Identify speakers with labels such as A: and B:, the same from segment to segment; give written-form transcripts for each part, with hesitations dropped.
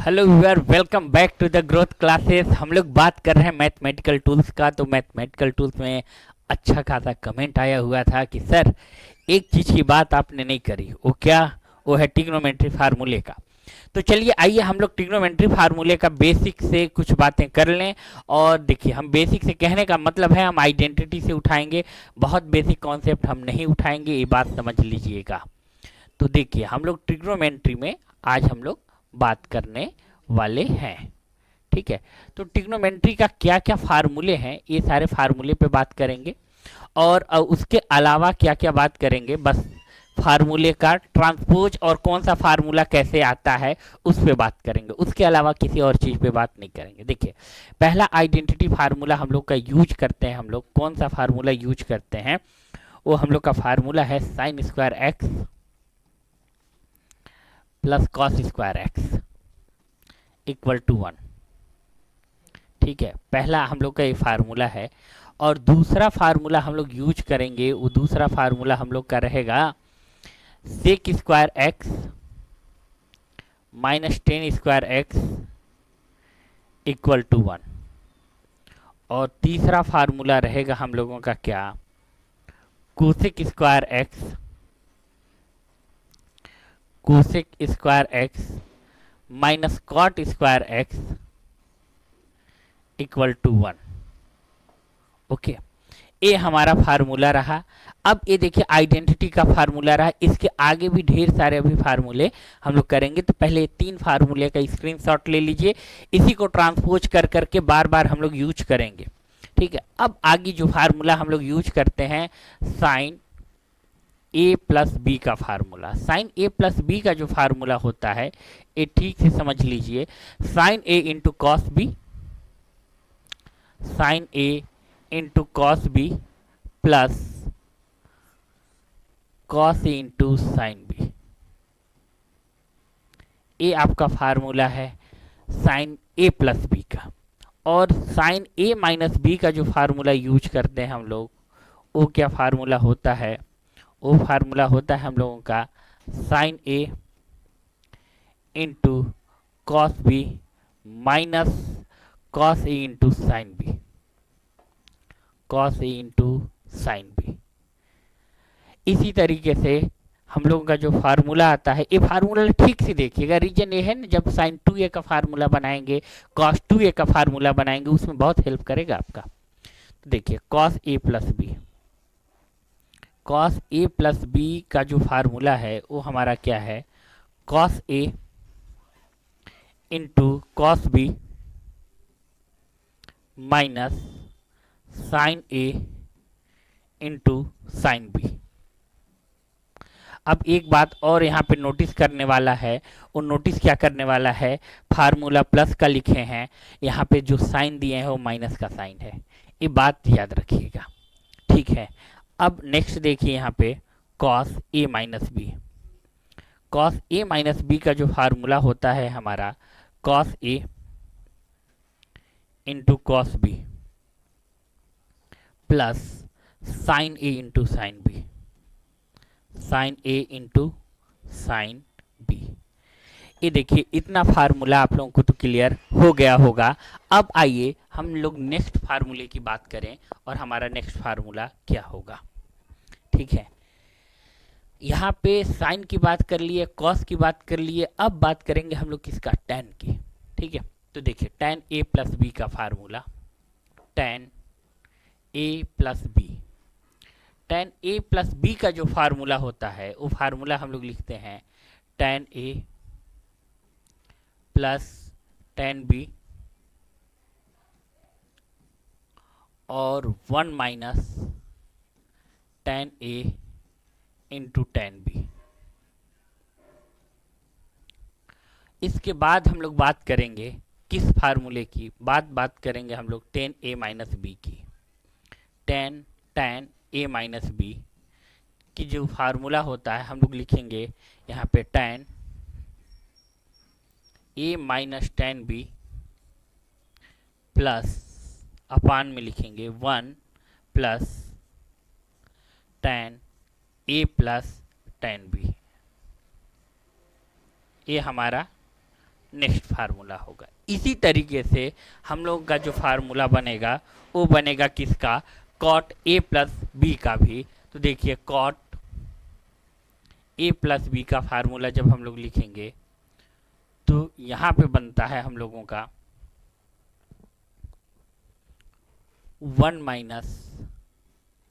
A: Hello viewer, welcome back to the growth classes. हम लोग बात कर रहे हैं मैथमेटिकल टूल्स का। तो मैथमेटिकल टूल्स में अच्छा खासा कमेंट आया हुआ था कि सर एक चीज़ की बात आपने नहीं करी। वो क्या? वो है ट्रिग्नोमेट्री फार्मूले का। तो चलिए आइए हम लोग ट्रिग्नोमेट्री फार्मूले का बेसिक से कुछ बातें कर लें। और देखिए, हम बेसिक से कहने का मतलब है हम आइडेंटिटी से उठाएंगे, बहुत बेसिक कॉन्सेप्ट हम नहीं उठाएंगे, ये बात समझ लीजिएगा। तो देखिए, हम लोग ट्रिग्नोमेट्री में आज हम लोग बात करने वाले हैं। ठीक है। तो ट्रिग्नोमेट्री का क्या क्या फार्मूले हैं, ये सारे फार्मूले पे बात करेंगे। और उसके अलावा क्या क्या बात करेंगे, बस फार्मूले का ट्रांसपोज और कौन सा फार्मूला कैसे आता है उस पे बात करेंगे। उसके अलावा किसी और चीज़ पे बात नहीं करेंगे। देखिए, पहला आइडेंटिटी फार्मूला हम लोग का यूज करते हैं। हम लोग कौन सा फार्मूला यूज करते हैं? वो हम लोग का फार्मूला है sine square x plus cos square x equal to 1। ठीक है, पहला हम लोग का ये फार्मूला है। और दूसरा फार्मूला हम लोग यूज करेंगे, वो दूसरा फार्मूला हम लोग का रहेगा sec square x minus tan square x equal to 1। और तीसरा फार्मूला रहेगा हम लोगों का क्या? Cosec square x cosec square x minus cot square x equal to 1। Okay, ये हमारा फार्मूला रहा। अब ये देखिए आइडेंटिटी का फार्मूला रहा। इसके आगे भी ढेर सारे अभी फार्मूले हम लोग करेंगे। तो पहले ये तीन फार्मूले का स्क्रीनशॉट ले लीजिए, इसी को ट्रांसपोज कर करके बार बार हम लोग यूज करेंगे। ठीक है, अब आगे जो फार्मूला हम लोग यूज करते हैं, साइन ए प्लस बी का फार्मूला। साइन ए प्लस बी का जो फार्मूला होता है, ये ठीक से समझ लीजिए। Sine A into cos B, sine A into cos B plus cos A into sine B. ये आपका फार्मूला है साइन ए प्लस बी का। और साइन ए माइनस बी का जो फार्मूला यूज करते हैं हम लोग, वो क्या फार्मूला होता है? वो फार्मूला होता है हम लोगों का sine A into cos B minus cos A into sine B, cos A into sine B. इसी तरीके से हम लोगों का जो फार्मूला आता है, ये फार्मूला ठीक से देखिएगा। रीजन ये है ना, जब साइन 2a का फार्मूला बनाएंगे, कॉस 2a का फार्मूला बनाएंगे, उसमें बहुत हेल्प करेगा आपका। तो देखिए, cos A plus B, cos A plus B का जो फार्मूला है वो हमारा क्या है? Cos A into cos B minus sine A into sine B. अब एक बात और यहाँ पे नोटिस करने वाला है। वो नोटिस क्या करने वाला है? फार्मूला प्लस का लिखे हैं, यहाँ पे जो साइन दिए हैं वो माइनस का साइन है। ये बात याद रखिएगा। ठीक है, अब नेक्स्ट देखिए यहाँ पे cos A minus B. Cos A minus B का जो फार्मूला होता है हमारा cos A into cos B plus sine A into sine B, sine A into sine B. ये देखिए, इतना फार्मूला आप लोगों को तो क्लियर हो गया होगा। अब आइए हम लोग नेक्स्ट फार्मूले की बात करें, और हमारा नेक्स्ट फार्मूला क्या होगा। ठीक है, यहाँ पे साइन की बात कर लिए, कॉस की बात कर लिए, अब बात करेंगे हम लोग किसका? टैन की। ठीक है, तो देखिए टैन ए प्लस बी का formula, tan A plus B. Tan A plus B का जो फार्मूला होता है, वो फार्मूला हम लोग लिखते हैं tan A plus tan B और 1 minus tan A into tan B. इसके बाद हम लोग बात करेंगे किस फार्मूले की? बात करेंगे हम लोग टेन ए माइनस बी की। Ten tan A minus B की जो फार्मूला होता है, हम लोग लिखेंगे यहाँ पे tan A minus tan B plus अपान में लिखेंगे 1 plus tan A plus tan B. ये हमारा नेक्स्ट फार्मूला होगा। इसी तरीके से हम लोगों का जो फार्मूला बनेगा वो बनेगा किसका, कॉट ए प्लस बी का भी। तो देखिए कॉट ए प्लस बी का फार्मूला जब हम लोग लिखेंगे तो यहाँ पे बनता है हम लोगों का 1 माइनस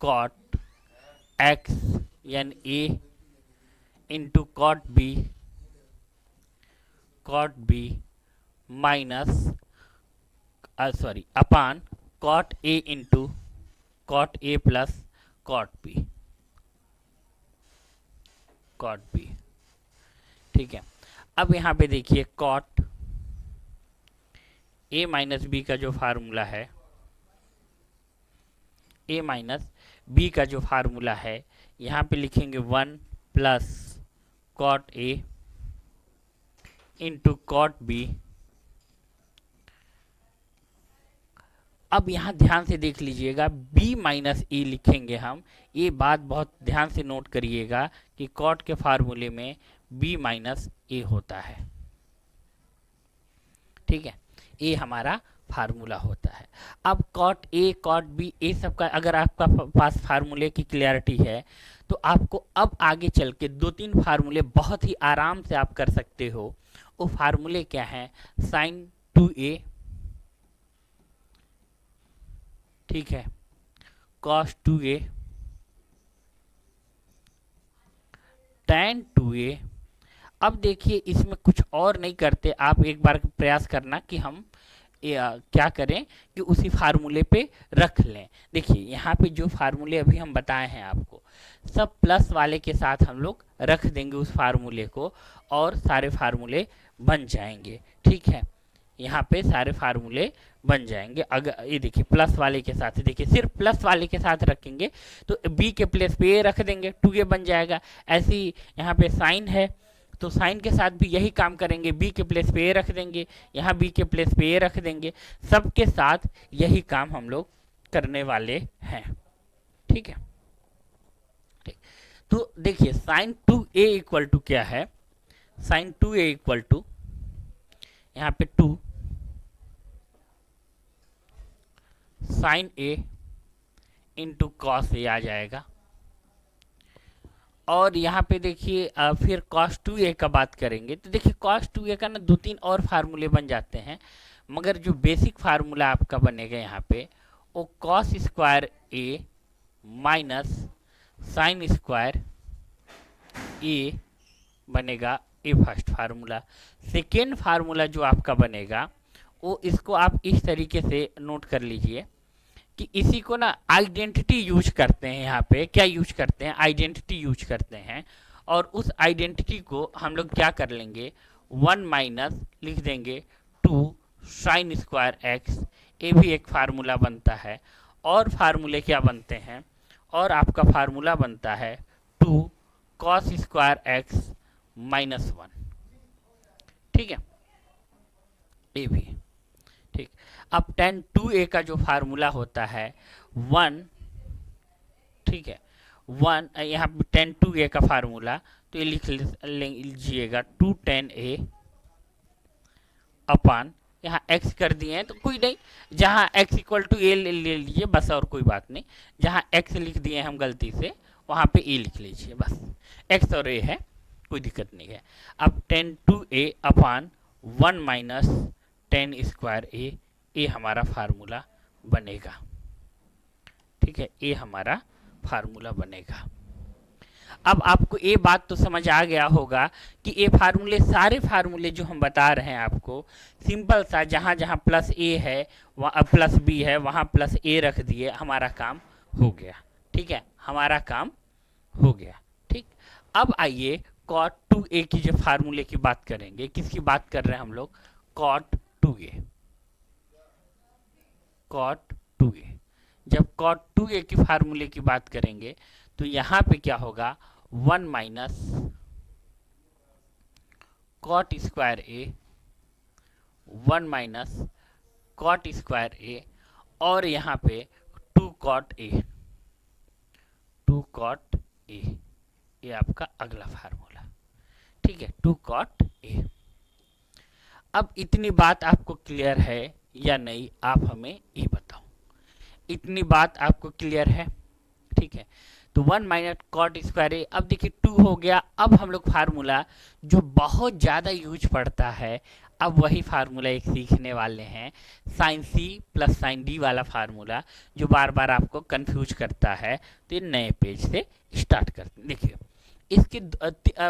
A: कॉट एक्स यानी A into cot B minus sorry upon cot A into cot A plus cot B. ठीक है, अब यहाँ पे देखिए कॉट ए माइनस बी का जो फार्मूला है, ए माइनस बी का जो फार्मूला है यहाँ पे लिखेंगे 1 plus cot A into cot B. अब यहाँ ध्यान से देख लीजिएगा b माइनस ए लिखेंगे हम। ये बात बहुत ध्यान से नोट करिएगा कि कॉट के फार्मूले में b माइनस ए होता है। ठीक है, ये हमारा फार्मूला होता है। अब कॉट ए कॉट बी ये सब का अगर आपका पास फार्मूले की क्लियरिटी है तो आपको अब आगे चल के 2-3 फार्मूले बहुत ही आराम से आप कर सकते हो। वो फार्मूले क्या है, साइन 2a, ठीक है, कॉस 2a, टैन 2a। अब देखिए इसमें कुछ और नहीं करते, आप एक बार प्रयास करना कि हम क्या करें कि उसी फार्मूले पे रख लें। देखिए यहाँ पे जो फार्मूले अभी हम बताए हैं आपको सब प्लस वाले के साथ हम लोग रख देंगे उस फार्मूले को और सारे फार्मूले बन जाएंगे। ठीक है, यहाँ पे सारे फार्मूले बन जाएंगे। अगर ये देखिए प्लस वाले के साथ, देखिए सिर्फ प्लस वाले के साथ रखेंगे तो b के प्लेस पे a रख देंगे, 2a बन जाएगा। ऐसे ही यहाँ पे साइन है तो साइन के साथ भी यही काम करेंगे, b के प्लेस पे a रख देंगे, यहाँ b के प्लेस पे a रख देंगे। सबके साथ यही काम हम लोग करने वाले हैं। ठीक है, ठीक। तो देखिए साइन 2a इक्वल टू क्या है, साइन 2a इक्वल टू यहाँ पे 2 साइन a इंटू कॉस ए आ जाएगा। और यहाँ पे देखिए फिर cos 2a का बात करेंगे तो देखिए cos 2a का ना 2-3 और फार्मूले बन जाते हैं, मगर जो बेसिक फार्मूला आपका बनेगा यहाँ पे वो cos square a minus sine square a बनेगा। ये फर्स्ट फार्मूला। सेकेंड फार्मूला जो आपका बनेगा वो इसको आप इस तरीके से नोट कर लीजिए कि इसी को ना आइडेंटिटी यूज करते हैं। यहाँ पे क्या यूज करते हैं, आइडेंटिटी यूज करते हैं। और उस आइडेंटिटी को हम लोग क्या कर लेंगे, 1 माइनस लिख देंगे 2 साइन स्क्वायर एक्स। ये भी एक फार्मूला बनता है। और फार्मूले क्या बनते हैं, और आपका फार्मूला बनता है 2 कॉस स्क्वायर एक्स माइनस 1। ठीक है, ये भी ठीक। अब tan 2a का जो फार्मूला होता है 1, ठीक है, 1 यहाँ पे tan 2a का फार्मूला तो ये लिख लीजिएगा 2 tan a अपान यहाँ x कर दिए हैं तो कोई नहीं, जहाँ x इक्वल टू ए ले लीजिए बस, और कोई बात नहीं। जहाँ x लिख दिए हम गलती से वहाँ पे a लिख लीजिए बस, x और a है, कोई दिक्कत नहीं है। अब tan 2a upon 1 minus tan square a, ये हमारा फार्मूला बनेगा। ठीक है, ये हमारा फार्मूला बनेगा। अब आपको ये बात तो समझ आ गया होगा कि ये फार्मूले, सारे फार्मूले जो हम बता रहे हैं आपको, सिंपल सा जहाँ जहाँ प्लस ए है वहाँ प्लस बी है, वहाँ प्लस ए रख दिए, हमारा काम हो गया। ठीक है, हमारा काम हो गया। ठीक, अब आइए कॉट 2a की जो फार्मूले की बात करेंगे। किसकी बात कर रहे हैं हम लोग, कॉट 2a। कॉट 2a, जब कॉट 2a की फार्मूले की बात करेंगे तो यहाँ पे क्या होगा, 1 माइनस कॉट स्क्वायर ए, 1 माइनस कॉट स्क्वायर ए, और यहाँ पे 2 कॉट ए, 2 कॉट ए, ये आपका अगला फार्मूला। ठीक है, 2 कॉट ए। अब इतनी बात आपको क्लियर है या नहीं, आप हमें ये बताओ। इतनी बात आपको क्लियर है? ठीक है, तो 1 - cot²। अब देखिए 2 हो गया। अब हम लोग फार्मूला जो बहुत ज़्यादा यूज पड़ता है, अब वही फार्मूला एक सीखने वाले हैं, sine C plus sine D वाला फार्मूला, जो बार बार आपको कंफ्यूज करता है। तो ये नए पेज से स्टार्ट करते हैं। देखिए इसके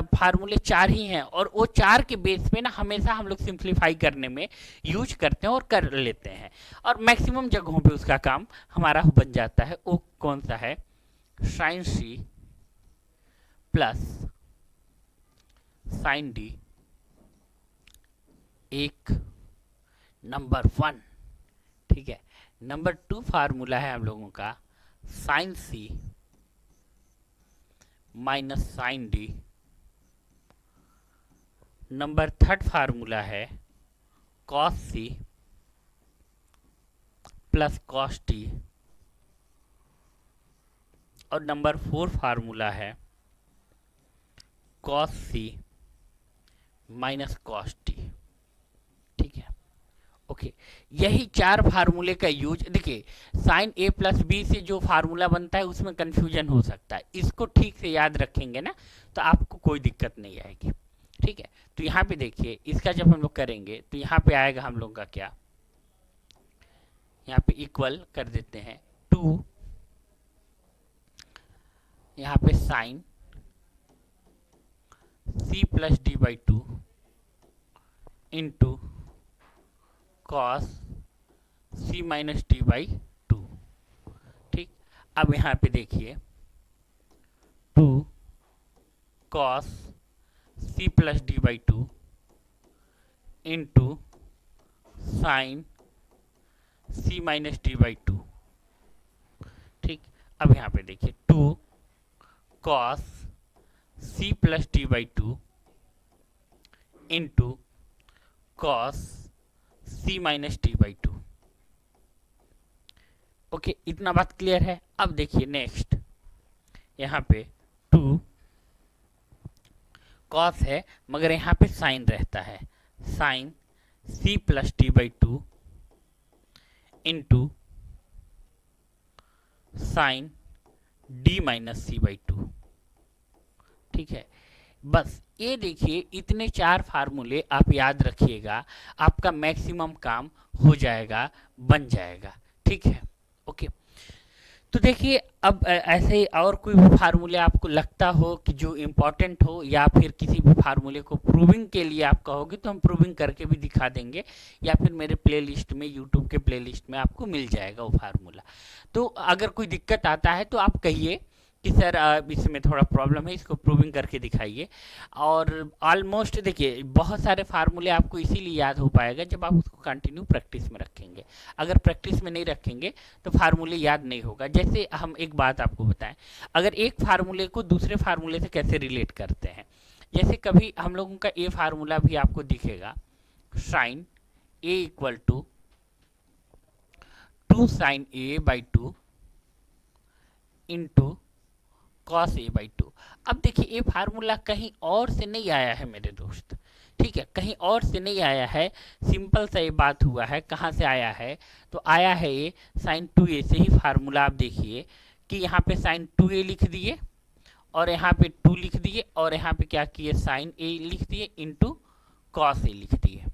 A: फार्मूले 4 ही हैं, और वो 4 के बेस पे ना हमेशा हम लोग सिंप्लीफाई करने में यूज करते हैं और कर लेते हैं, और मैक्सिमम जगहों पे उसका काम हमारा बन जाता है। वो कौन सा है? Sine C plus sine D एक नंबर 1। ठीक है, नंबर 2 फार्मूला है हम लोगों का sine C minus sine D. Number 3 formula है cos C plus cos T. और नंबर 4 फार्मूला है cos C minus cos T. ठीक है, ओके। यही 4 फार्मूले का यूज, देखिए साइन ए प्लस बी से जो फार्मूला बनता है उसमें कंफ्यूजन हो सकता है, इसको ठीक से याद रखेंगे ना तो आपको कोई दिक्कत नहीं आएगी। ठीक है, तो यहाँ पे देखिए इसका जब हम लोग करेंगे तो यहाँ पे आएगा हम लोग का क्या, यहाँ पे इक्वल कर देते हैं 2, यहाँ पे sine C plus D by 2 into cos C minus D by 2। ठीक, अब यहाँ पे देखिए 2 cos C plus D by 2 into sine C minus D by 2। ठीक, अब यहाँ पे देखिए 2 cos C plus D by 2 into cos C minus D by 2। Okay, इतना बात क्लियर है। अब देखिए नेक्स्ट, यहाँ पे 2 कॉस है मगर यहाँ पे साइन रहता है, sine C plus D by 2 into sine D minus C by 2। ठीक है, बस ये देखिए इतने 4 फार्मूले आप याद रखिएगा, आपका मैक्सिमम काम हो जाएगा, बन जाएगा। ठीक है, ओके। तो देखिए अब ऐसे ही और कोई भी फार्मूले आपको लगता हो कि जो इम्पोर्टेंट हो, या फिर किसी भी फार्मूले को प्रूविंग के लिए आप कहोगे तो हम प्रूविंग करके भी दिखा देंगे, या फिर मेरे प्लेलिस्ट में, यूट्यूब के प्लेलिस्ट में आपको मिल जाएगा वो फार्मूला। तो अगर कोई दिक्कत आता है तो आप कहिए कि सर इसमें थोड़ा प्रॉब्लम है, इसको प्रूविंग करके दिखाइए। और ऑलमोस्ट देखिए बहुत सारे फार्मूले आपको इसीलिए याद हो पाएगा जब आप उसको कंटिन्यू प्रैक्टिस में रखेंगे। अगर प्रैक्टिस में नहीं रखेंगे तो फार्मूले याद नहीं होगा। जैसे हम एक बात आपको बताएं, अगर एक फार्मूले को दूसरे फार्मूले से कैसे रिलेट करते हैं, जैसे कभी हम लोगों का ए फार्मूला भी आपको दिखेगा, sine A equal to 2 sine A by 2 into cos A by 2। अब देखिए ये फार्मूला कहीं और से नहीं आया है मेरे दोस्त, ठीक है, कहीं और से नहीं आया है, सिंपल सा ये बात हुआ है। कहाँ से आया है? तो आया है ये साइन 2a से ही। फार्मूला आप देखिए कि यहाँ पे साइन 2a लिख दिए, और यहाँ पे 2 लिख दिए, और यहाँ पे क्या किए, साइन a लिख दिए इंटू कॉस a लिख दिए।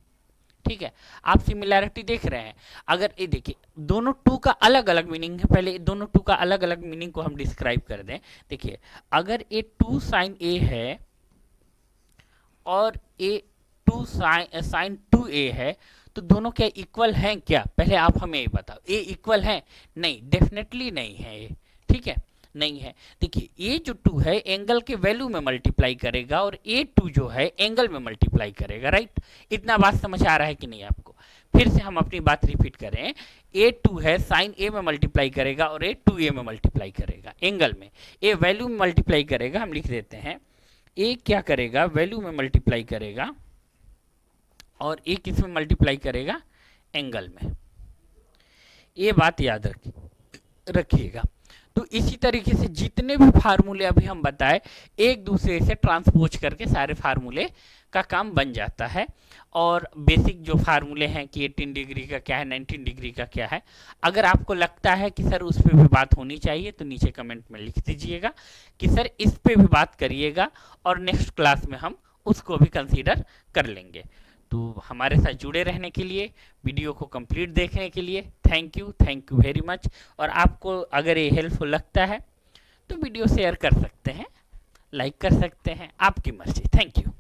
A: ठीक है, आप सिमिलैरिटी देख रहे हैं। अगर ये देखिए दोनों 2 का अलग अलग मीनिंग है, पहले दोनों 2 का अलग अलग मीनिंग को हम डिस्क्राइब कर दें। देखिए अगर ये 2 साइन ए है और ए 2 साइन 2a है, तो दोनों क्या इक्वल हैं क्या? पहले आप हमें ये बताओ, ए इक्वल है? नहीं, डेफिनेटली नहीं है ये। ठीक है, नहीं है। देखिए ये जो 2 है एंगल के वैल्यू में मल्टीप्लाई करेगा, और ए 2 जो है एंगल में मल्टीप्लाई करेगा, राइट? इतना बात समझ आ रहा है कि नहीं आपको? फिर से हम अपनी बात रिपीट करें, ए 2 है साइन ए में मल्टीप्लाई करेगा, और ए 2a में मल्टीप्लाई करेगा एंगल में। ए वैल्यू में मल्टीप्लाई करेगा, हम लिख देते हैं ए क्या करेगा, वैल्यू में मल्टीप्लाई करेगा, और ए किस में मल्टीप्लाई करेगा, एंगल में। ये बात याद रखिएगा। तो इसी तरीके से जितने भी फार्मूले अभी हम बताए एक दूसरे से ट्रांसपोज करके सारे फार्मूले का काम बन जाता है। और बेसिक जो फार्मूले हैं कि 18 डिग्री का क्या है, 19 डिग्री का क्या है, अगर आपको लगता है कि सर उस पर भी बात होनी चाहिए तो नीचे कमेंट में लिख दीजिएगा कि सर इस पे भी बात करिएगा, और नेक्स्ट क्लास में हम उसको भी कंसीडर कर लेंगे। तो हमारे साथ जुड़े रहने के लिए, वीडियो को कंप्लीट देखने के लिए थैंक यू वेरी मच। और आपको अगर ये हेल्पफुल लगता है तो वीडियो शेयर कर सकते हैं, लाइक कर सकते हैं, आपकी मर्जी। Thank you.